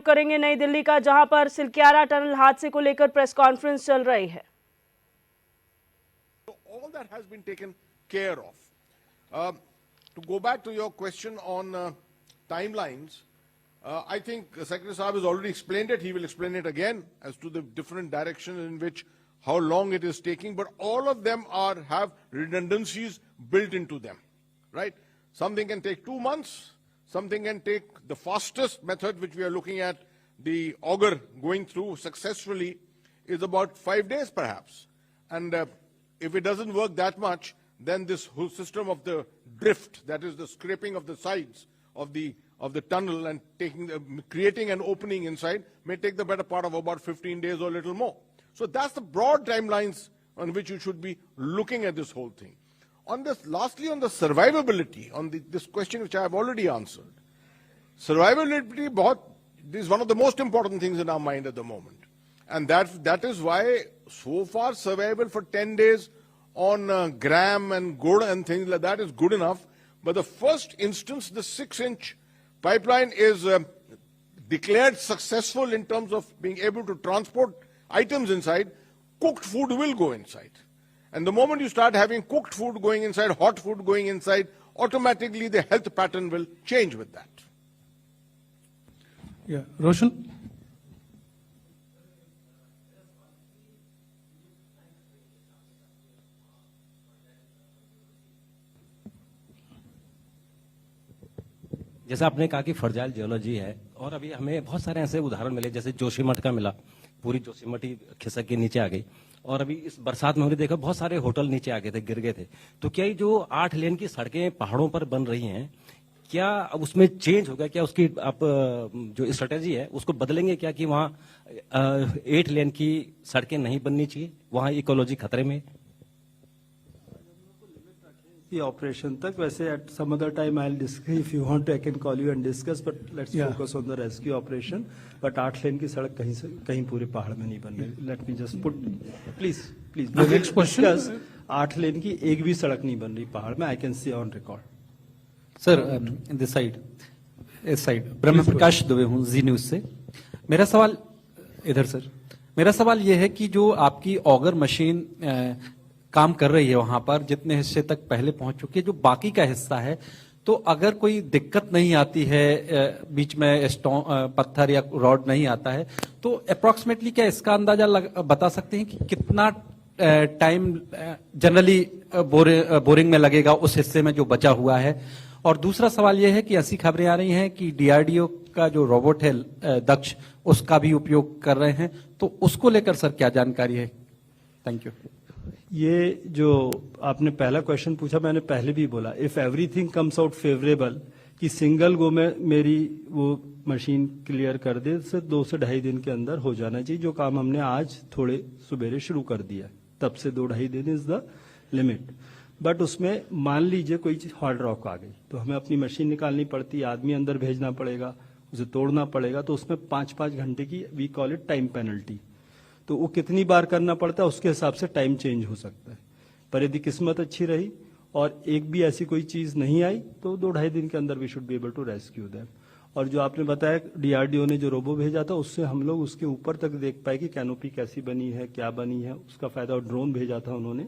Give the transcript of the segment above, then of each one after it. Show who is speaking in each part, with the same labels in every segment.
Speaker 1: करेंगे नई दिल्ली का, जहां पर सिलक्यारा टनल हादसे को लेकर प्रेस कॉन्फ्रेंस चल रही है।
Speaker 2: All that has been taken care of. To go back to your question on timelines, I think Secretary Saab has already explained it. He will explain it again as to the different directions in which how long it is taking. But all of them have redundancies built into them, right? Something can take 2 months. Something can take the fastest method, which we are looking at, the auger going through successfully, is about 5 days perhaps. And if it doesn't work that much, then this whole system of the drift, that is the scraping of the sides of the tunnel and creating an opening inside, may take the better part of about 15 days or a little more. So that's the broad timelines on which you should be looking at this whole thing. On this, lastly, on the survivability, on this question which I have already answered, survivability is one of the most important things in our mind at the moment. And that is why so far survival for 10 days on gram and gur and things like that is good enough. But the first instance, the 6-inch pipeline is declared successful in terms of being able to transport items inside. Cooked food will go inside. And the moment you start having cooked food going inside, hot food going inside, automatically the health pattern will change with that.
Speaker 3: Yeah, Roshan?
Speaker 4: जैसा आपने कहा कि फर्जाइल geology है, और अभी हमें बहुत सारे ऐसे उदाहरण मिले, जैसे जोशीमठ का मिला, पूरी जोशीमठ ही खिसक के नीचे आ गई। और अभी इस बरसात में हमने देखा बहुत सारे होटल नीचे आ गए थे, गिर गए थे। तो क्या ये जो 8 लेन की सड़कें पहाड़ों पर बन रही हैं, क्या अब उसमें चेंज होगा? क्या उसकी आप जो स्ट्रेटेजी है उसको बदलेंगे क्या, कि वहाँ 8 लेन की सड़कें नहीं बननी चाहिए, वहाँ इकोलॉजी खतरे में?
Speaker 5: The operation tak वैसे at some other time I'll discuss, if you want to I can call you and discuss, but let's focus on the rescue operation. But 8 लेन की सड़क कहीं पूरे पहाड़ में नहीं बन रही. Let me just put, please
Speaker 3: The next question.
Speaker 5: 8 लेन की एक भी सड़क नहीं बन रही पहाड़ में. I can say on record.
Speaker 6: Sir, this side, इस साइड ब्रह्म प्रकाश दुबे हूँ जी न्यूज से। मेरा सवाल इधर सर, मेरा सवाल यह है कि जो आपकी ऑगर मशीन काम कर रही है वहां पर, जितने हिस्से तक पहले पहुंच चुकी है, जो बाकी का हिस्सा है, तो अगर कोई दिक्कत नहीं आती है, बीच में पत्थर या रॉड नहीं आता है, तो अप्रोक्सीमेटली क्या इसका अंदाजा बता सकते हैं कि कितना टाइम जनरली बोरिंग में लगेगा उस हिस्से में जो बचा हुआ है? और दूसरा सवाल यह है कि ऐसी खबरें आ रही हैं कि डीआरडीओ का जो रोबोट है दक्ष, उसका भी उपयोग कर रहे हैं, तो उसको लेकर सर क्या जानकारी है? Thank you.
Speaker 5: ये जो आपने पहला क्वेश्चन पूछा, मैंने पहले भी बोला, if everything comes out favourable, कि सिंगल गो में मेरी वो मशीन क्लियर कर दे, से 2 से 2.5 दिन के अंदर हो जाना चाहिए। जो काम हमने आज थोड़े सुबेरे शुरू कर दिया, तब से 2-2.5 दिन इज द लिमिट। बट उसमें मान लीजिए कोई चीज हार्ड रॉक आ गई, तो हमें अपनी मशीन निकालनी पड़ती, आदमी अंदर भेजना पड़ेगा, उसे तोड़ना पड़ेगा, तो उसमें 5-5 घंटे की we call it time penalty. तो वो कितनी बार करना पड़ता है उसके हिसाब से टाइम चेंज हो सकता है। पर यदि किस्मत अच्छी रही और एक भी ऐसी कोई चीज नहीं आई, तो 2-2.5 दिन के अंदर we should be able to rescue them. और जो आपने बताया डीआरडीओ ने जो रोबो भेजा था, उससे हम लोग उसके ऊपर तक देख पाए कि कैनोपी कैसी बनी है, क्या बनी है, उसका फायदा। और ड्रोन भेजा था उन्होंने,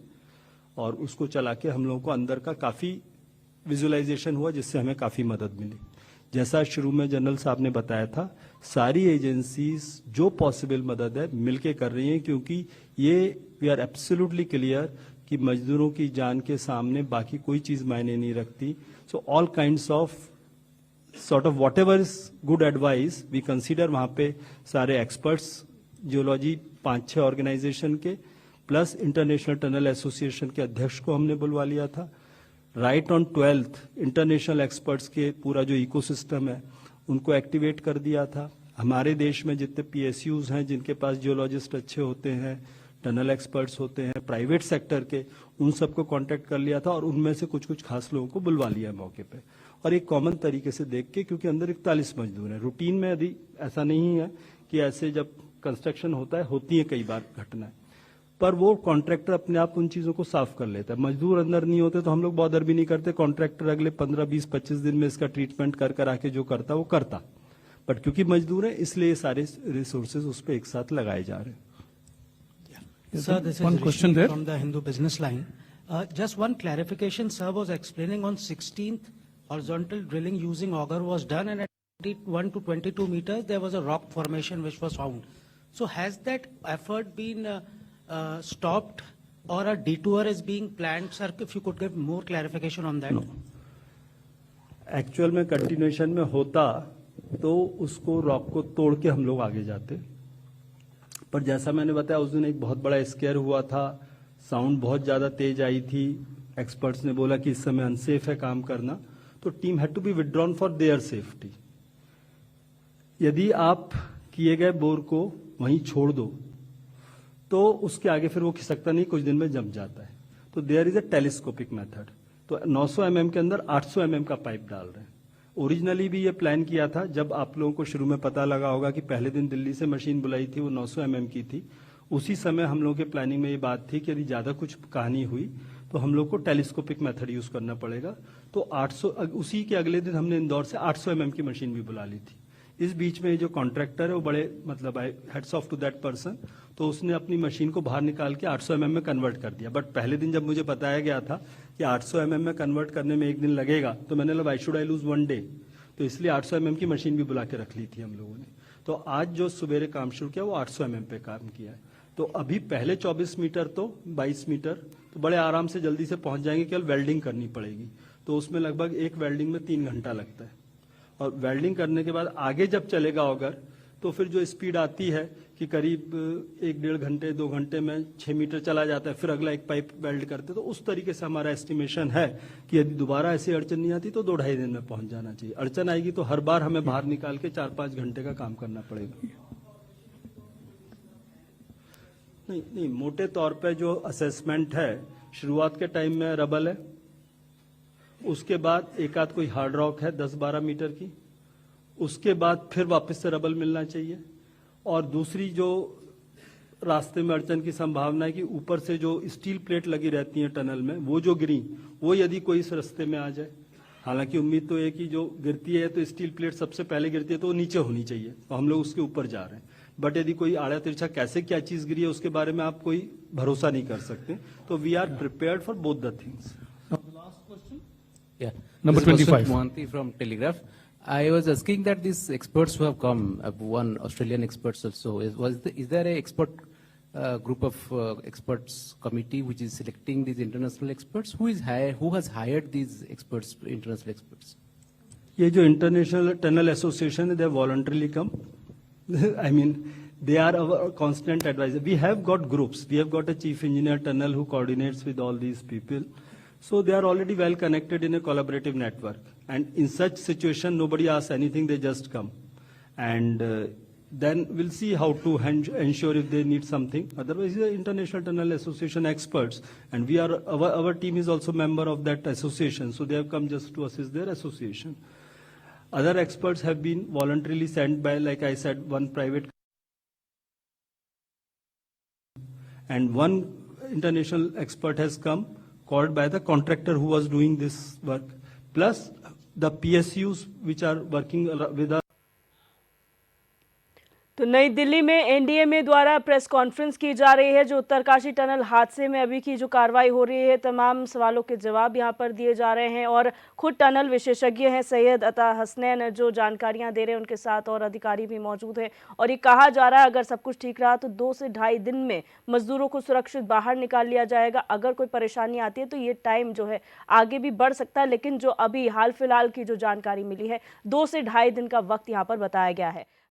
Speaker 5: और उसको चला के हम लोगों को अंदर का काफी विजुअलाइजेशन हुआ, जिससे हमें काफी मदद मिली। जैसा शुरू में जनरल साहब ने बताया था, सारी एजेंसीज जो पॉसिबल मदद है मिलके कर रही हैं, क्योंकि ये वी आर एब्सोल्युटली क्लियर कि मजदूरों की जान के सामने बाकी कोई चीज मायने नहीं रखती। So all kinds of sort of whatever is good advice we consider. वहां पे सारे एक्सपर्ट्स जियोलॉजी 5-6 ऑर्गेनाइजेशन के, प्लस इंटरनेशनल टनल एसोसिएशन के अध्यक्ष को हमने बुलवा लिया था। Right on 12th international experts के पूरा जो इकोसिस्टम है उनको एक्टिवेट कर दिया था। हमारे देश में जितने पीएसयूज हैं, जिनके पास जियोलॉजिस्ट अच्छे होते हैं, टनल एक्सपर्ट्स होते हैं, प्राइवेट सेक्टर के, उन सबको कांटेक्ट कर लिया था, और उनमें से कुछ खास लोगों को बुलवा लिया मौके पे। और एक कॉमन तरीके से देख के, क्योंकि अंदर 41 मजदूर हैं, रूटीन में यदि ऐसा नहीं है कि ऐसे जब कंस्ट्रक्शन होता है, होती है कई बार घटनाएं, पर वो कॉन्ट्रैक्टर अपने आप उन चीजों को साफ कर लेता है। मजदूर अंदर नहीं होते तो हम लोग बॉदर भी नहीं करते, कॉन्ट्रैक्टर अगले 15, 20, 25 दिन में इसका ट्रीटमेंट कर आके जो करता वो करता। बट क्योंकि मजदूर है इसलिए ये सारे रिसोर्सेज उस पर एक साथ लगाए जा रहे हैं.
Speaker 3: Yes,
Speaker 7: Sir, this
Speaker 3: one
Speaker 7: is
Speaker 3: question
Speaker 7: Rishi
Speaker 3: there.
Speaker 7: from the Hindu Business Line. Just one clarification, sir was explaining on 16th horizontal drilling using auger was done, and at 21 to 22 meters there was a rock formation which was found. So has that effort been stopped or a detour is being planned, sir? If you could give more clarification on that.
Speaker 5: No. Actual में continuation में होता तो उसको rock को तोड़ के हम लोग आगे जाते, पर जैसा मैंने बताया उस दिन एक बहुत बड़ा स्केयर हुआ था, साउंड बहुत ज्यादा तेज आई थी, एक्सपर्ट्स ने बोला कि इस समय अनसेफ है काम करना, तो team had to be withdrawn for their safety. यदि आप किए गए बोर को वहीं छोड़ दो तो उसके आगे फिर वो खिसकता नहीं, कुछ दिन में जम जाता है. तो there is a telescopic method. तो 900 mm के अंदर 800 mm का पाइप डाल रहे हैं. ओरिजिनली भी ये प्लान किया था, जब आप लोगों को शुरू में पता लगा होगा कि पहले दिन दिल्ली से मशीन बुलाई थी, वो 900 mm की थी. उसी समय हम लोगों के प्लानिंग में ये बात थी कि यदि ज्यादा कुछ कहानी हुई तो हम लोग को टेलीस्कोपिक मेथड यूज करना पड़ेगा. तो 800 उसी के अगले दिन हमने इंदौर से 800 mm की मशीन भी बुला ली थी. इस बीच में जो कॉन्ट्रैक्टर है वो बड़े मतलब heads of to that person, तो उसने अपनी मशीन को बाहर निकाल के 800 mm में कन्वर्ट कर दिया. बट पहले दिन जब मुझे बताया गया था कि 800 mm में कन्वर्ट करने में एक दिन लगेगा, तो मैंने बोला आई लूज वन डे, तो इसलिए 800 mm की मशीन भी बुला के रख ली थी हम लोगों ने. तो आज जो सवेरे काम शुरू किया वो 800 mm पे काम किया है. तो अभी पहले 24 मीटर तो 22 मीटर तो बड़े आराम से जल्दी से पहुंच जाएंगे, केवल वेल्डिंग करनी पड़ेगी. तो उसमें लगभग एक वेल्डिंग में 3 घंटा लगता है, और वेल्डिंग करने के बाद आगे जब चलेगा अगर तो फिर जो स्पीड आती है कि करीब 1-1.5 घंटे 2 घंटे में 6 मीटर चला जाता है, फिर अगला एक पाइप वेल्ड करते. तो उस तरीके से हमारा एस्टिमेशन है कि यदि दोबारा ऐसी अड़चन नहीं आती तो 2-2.5 दिन में पहुंच जाना चाहिए. अड़चन आएगी तो हर बार हमें बाहर निकाल के 4-5 घंटे का काम करना पड़ेगा. नहीं, मोटे तौर पे जो असेसमेंट है, शुरुआत के टाइम में रबल है, उसके बाद एक आध कोई हार्ड रॉक है 10-12 मीटर की, उसके बाद फिर वापस से रबल मिलना चाहिए. और दूसरी जो रास्ते में अड़चन की संभावना है कि ऊपर से जो स्टील प्लेट लगी रहती है टनल में, वो जो गिरी, वो यदि कोई इस रास्ते में आ जाए, हालांकि उम्मीद तो है कि जो गिरती है तो स्टील प्लेट सबसे पहले गिरती है तो वो नीचे होनी चाहिए, तो हम लोग उसके ऊपर जा रहे हैं. बट यदि कोई आड़ा तिरछा कैसे क्या चीज गिरी है उसके बारे में आप कोई भरोसा नहीं कर सकते. तो we are prepared for both the things.
Speaker 6: Yeah.
Speaker 3: Number
Speaker 6: This is
Speaker 3: 25.
Speaker 6: Mohanty from Telegraph. I was asking that these experts who have come, one Australian experts also, is there a expert group of experts committee which is selecting these international experts? Who has hired these experts, international experts?
Speaker 5: ये जो international tunnel association है, they voluntarily come. I mean, they are our constant advisor. We have got groups. We have got a chief engineer tunnel who coordinates with all these people. So they are already well connected in a collaborative network. And in such situation, nobody asks anything, they just come. And then we'll see how to ensure if they need something. Otherwise, the International Tunnel Association experts, and we are our team is also member of that association. So they have come just to assist their association. Other experts have been voluntarily sent by, like I said, one private and one international expert has come, called by the contractor who was doing this work, plus the PSUs which are working with us.
Speaker 1: तो नई दिल्ली में NDMA द्वारा press conference की जा रही है, जो Uttarkashi tunnel हादसे में अभी की जो कार्रवाई हो रही है, तमाम सवालों के जवाब यहां पर दिए जा रहे हैं. और खुद टनल विशेषज्ञ हैं सैयद अता हसनैन जो जानकारियां दे रहे हैं, उनके साथ और अधिकारी भी मौजूद हैं. और ये कहा जा रहा है अगर सब कुछ ठीक रहा तो 2 से ढाई दिन में मजदूरों को सुरक्षित बाहर निकाल लिया जाएगा. अगर कोई परेशानी आती है तो ये टाइम जो है आगे भी बढ़ सकता है, लेकिन जो अभी हाल फिलहाल की जो जानकारी मिली है 2 से ढाई दिन का वक्त यहाँ पर बताया गया है.